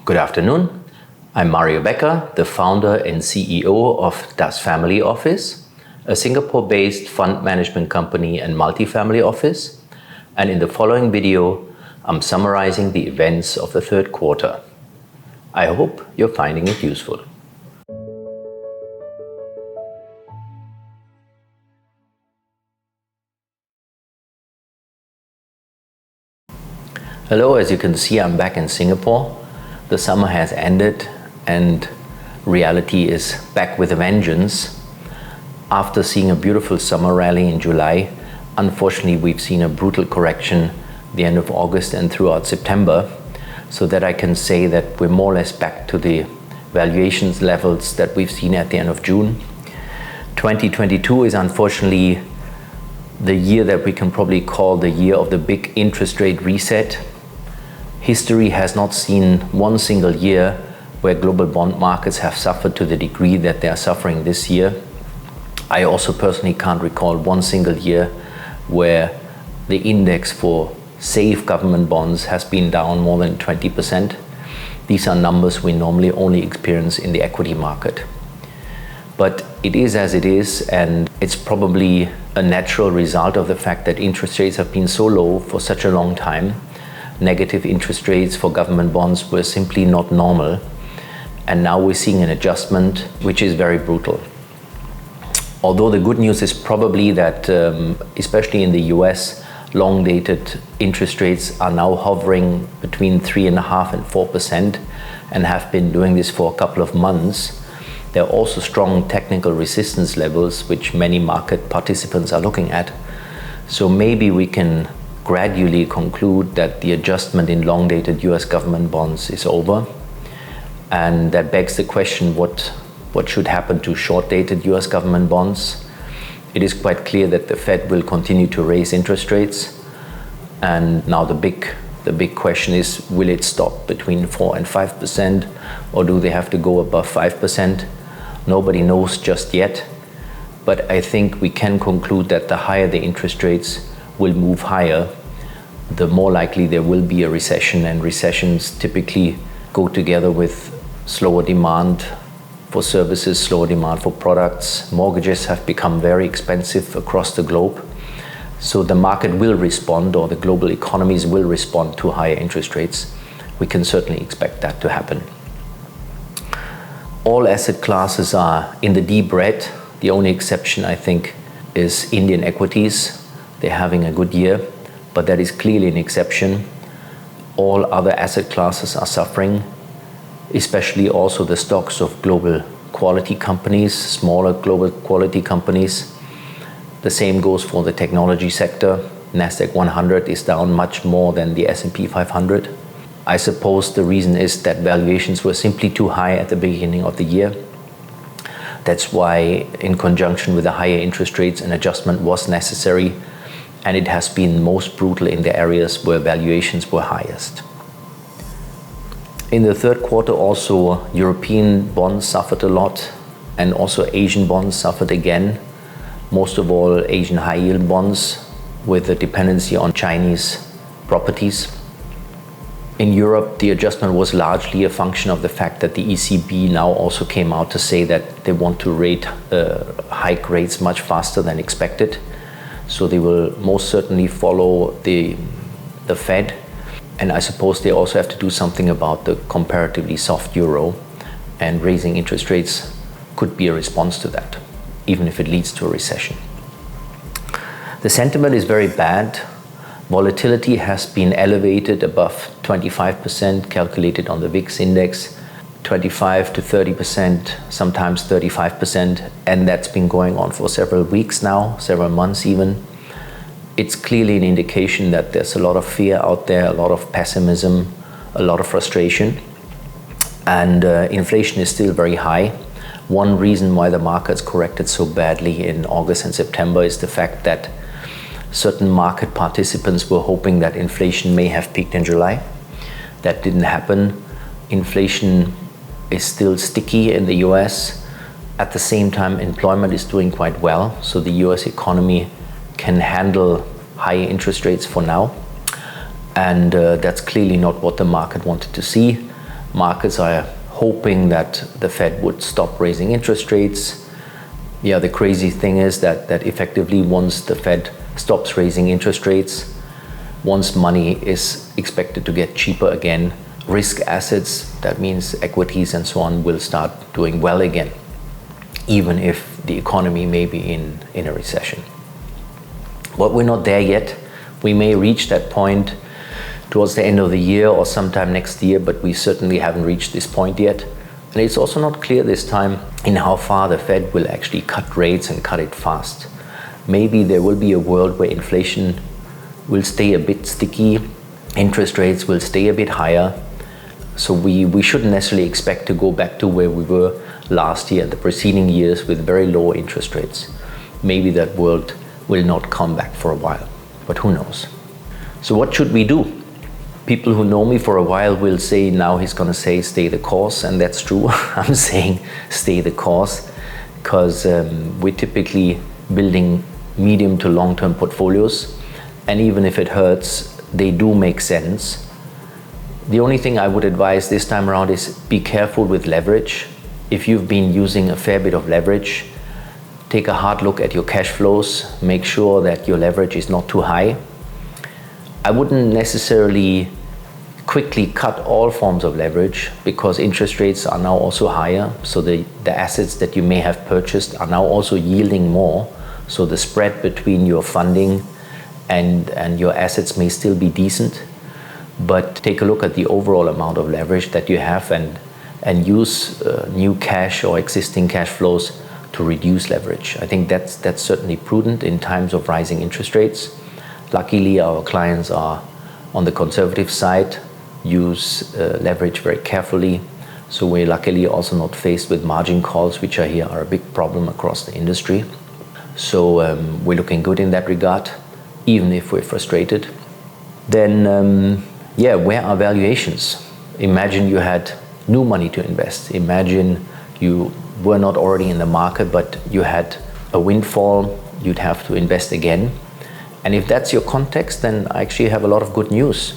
Good afternoon. I'm Mario Becker, the founder and CEO of Das Family Office, a Singapore-based fund management company and multifamily office. And in the following video, I'm summarizing the events of the third quarter. I hope you're finding it useful. Hello, as you can see, I'm back in Singapore. The summer has ended and reality is back with a vengeance. After seeing a beautiful summer rally in July, unfortunately we've seen a brutal correction the end of August and throughout September, so that I can say that we're more or less back to the valuations levels that we've seen at the end of June. 2022 is unfortunately the year that we can probably call the year of the big interest rate reset. History has not seen one single year where global bond markets have suffered to the degree that they are suffering this year. I also personally can't recall one single year where the index for safe government bonds has been down more than 20%. These are numbers we normally only experience in the equity market. But it is as it is, and it's probably a natural result of the fact that interest rates have been so low for such a long time. Negative interest rates for government bonds were simply not normal. And now we're seeing an adjustment which is very brutal. Although the good news is probably that, especially in the US, long-dated interest rates are now hovering between 3.5% and 4% and have been doing this for a couple of months. There are also strong technical resistance levels which many market participants are looking at. So maybe we can gradually conclude that the adjustment in long-dated US government bonds is over. And that begs the question, what should happen to short-dated US government bonds? It is quite clear that the Fed will continue to raise interest rates. And now the big question is, will it stop between 4% and 5%, or do they have to go above 5%? Nobody knows just yet. But I think we can conclude that the higher the interest rates will move higher, the more likely there will be a recession, and recessions typically go together with slower demand for services, slower demand for products. Mortgages have become very expensive across the globe. So the market will respond, or the global economies will respond to higher interest rates. We can certainly expect that to happen. All asset classes are in the deep red. The only exception, I think, is Indian equities. They're having a good year, but that is clearly an exception. All other asset classes are suffering, especially also the stocks of global quality companies, smaller global quality companies. The same goes for the technology sector. Nasdaq 100 is down much more than the S&P 500. I suppose the reason is that valuations were simply too high at the beginning of the year. That's why, in conjunction with the higher interest rates, an adjustment was necessary, and it has been most brutal in the areas where valuations were highest. In the third quarter also, European bonds suffered a lot, and also Asian bonds suffered again. Most of all, Asian high-yield bonds with a dependency on Chinese properties. In Europe, the adjustment was largely a function of the fact that the ECB now also came out to say that they want to hike rates much faster than expected. So they will most certainly follow the Fed. And I suppose they also have to do something about the comparatively soft euro, and raising interest rates could be a response to that, even if it leads to a recession. The sentiment is very bad. Volatility has been elevated above 25%, calculated on the VIX index, 25 to 30%, sometimes 35%, and that's been going on for several weeks now, several months even. It's clearly an indication that there's a lot of fear out there, a lot of pessimism, a lot of frustration, and inflation is still very high. One reason why the markets corrected so badly in August and September is the fact that certain market participants were hoping that inflation may have peaked in July. That didn't happen. Inflation is still sticky in the US. At the same time, employment is doing quite well, so the US economy can handle high interest rates for now. And that's clearly not what the market wanted to see. Markets are hoping that the Fed would stop raising interest rates. Yeah, the crazy thing is that effectively once the Fed stops raising interest rates, once money is expected to get cheaper again, risk assets, that means equities and so on, will start doing well again, even if the economy may be in a recession. But we're not there yet. We may reach that point towards the end of the year or sometime next year, but we certainly haven't reached this point yet. And it's also not clear this time in how far the Fed will actually cut rates and cut it fast. Maybe there will be a world where inflation will stay a bit sticky, interest rates will stay a bit higher. So we shouldn't necessarily expect to go back to where we were last year and the preceding years with very low interest rates. Maybe that world will not come back for a while, but who knows? So what should we do? People who know me for a while will say now he's going to say stay the course, and that's true. I'm saying stay the course because we're typically building medium to long-term portfolios, and even if it hurts, they do make sense. The only thing I would advise this time around is be careful with leverage. If you've been using a fair bit of leverage, take a hard look at your cash flows, make sure that your leverage is not too high. I wouldn't necessarily quickly cut all forms of leverage because interest rates are now also higher. So the assets that you may have purchased are now also yielding more. So the spread between your funding and your assets may still be decent. But take a look at the overall amount of leverage that you have and use new cash or existing cash flows to reduce leverage. I think that's certainly prudent in times of rising interest rates. Luckily, our clients are on the conservative side, use leverage very carefully. So we're luckily also not faced with margin calls, which are a big problem across the industry. So we're looking good in that regard, even if we're frustrated. Then, where are valuations? Imagine you had new money to invest. Imagine you were not already in the market, but you had a windfall, you'd have to invest again. And if that's your context, then I actually have a lot of good news,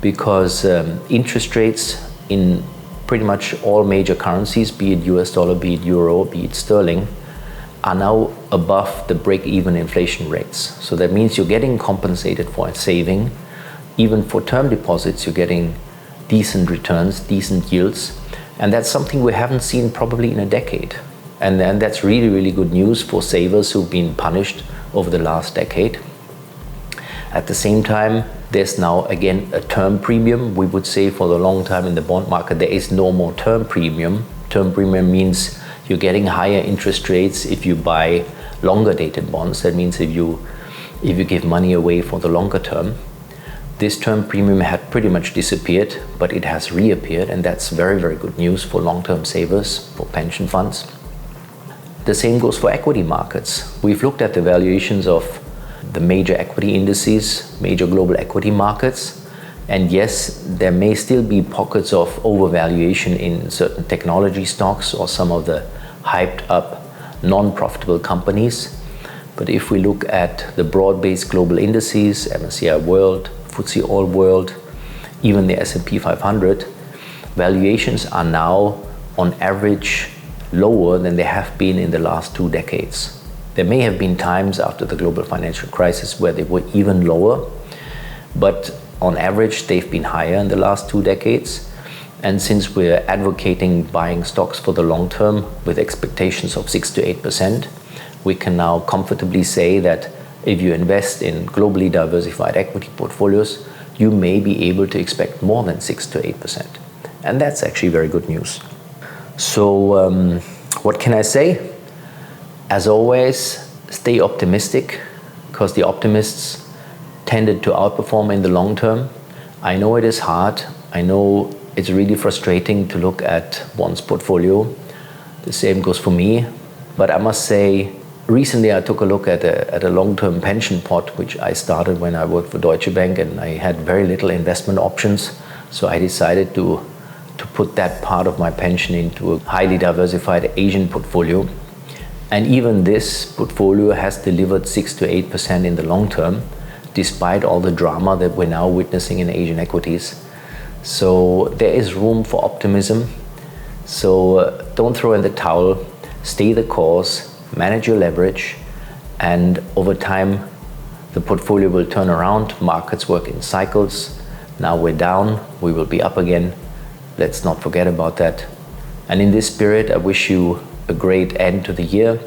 because interest rates in pretty much all major currencies, be it US dollar, be it euro, be it sterling, are now above the break-even inflation rates. So that means you're getting compensated for saving. Even for term deposits, you're getting decent returns, decent yields. And that's something we haven't seen probably in a decade. And then that's really, really good news for savers who've been punished over the last decade. At the same time, there's now again a term premium. We would say for the long time in the bond market, there is no more term premium. Term premium means you're getting higher interest rates if you buy longer dated bonds. That means if you give money away for the longer term. This term premium had pretty much disappeared, but it has reappeared, and that's very, very good news for long-term savers, for pension funds. The same goes for equity markets. We've looked at the valuations of the major equity indices, major global equity markets, and yes, there may still be pockets of overvaluation in certain technology stocks or some of the hyped up non-profitable companies. But if we look at the broad-based global indices, MSCI World, FTSE All World, even the S&P 500, valuations are now on average lower than they have been in the last 2 decades. There may have been times after the global financial crisis where they were even lower, but on average they've been higher in the last 2 decades. And since we're advocating buying stocks for the long term with expectations of 6 to 8%, we can now comfortably say that if you invest in globally diversified equity portfolios, you may be able to expect more than 6 to 8%. And that's actually very good news. So what can I say? As always, stay optimistic, because the optimists tended to outperform in the long term. I know it is hard. I know it's really frustrating to look at one's portfolio. The same goes for me. But I must say, recently I took a look at a long-term pension pot, which I started when I worked for Deutsche Bank, and I had very little investment options. So I decided to put that part of my pension into a highly diversified Asian portfolio. And even this portfolio has delivered 6 to 8% in the long term, despite all the drama that we're now witnessing in Asian equities. So there is room for optimism. So don't throw in the towel, stay the course, manage your leverage, and over time the portfolio will turn around. Markets work in cycles. Now we're down, we will be up again. Let's not forget about that. And in this spirit, I wish you a great end to the year.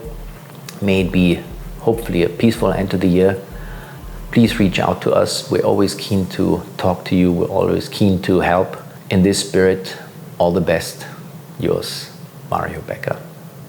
May it be hopefully a peaceful end to the year. Please reach out to us. We're always keen to talk to you. We're always keen to help. In this spirit, all the best. Yours, Mario Becker.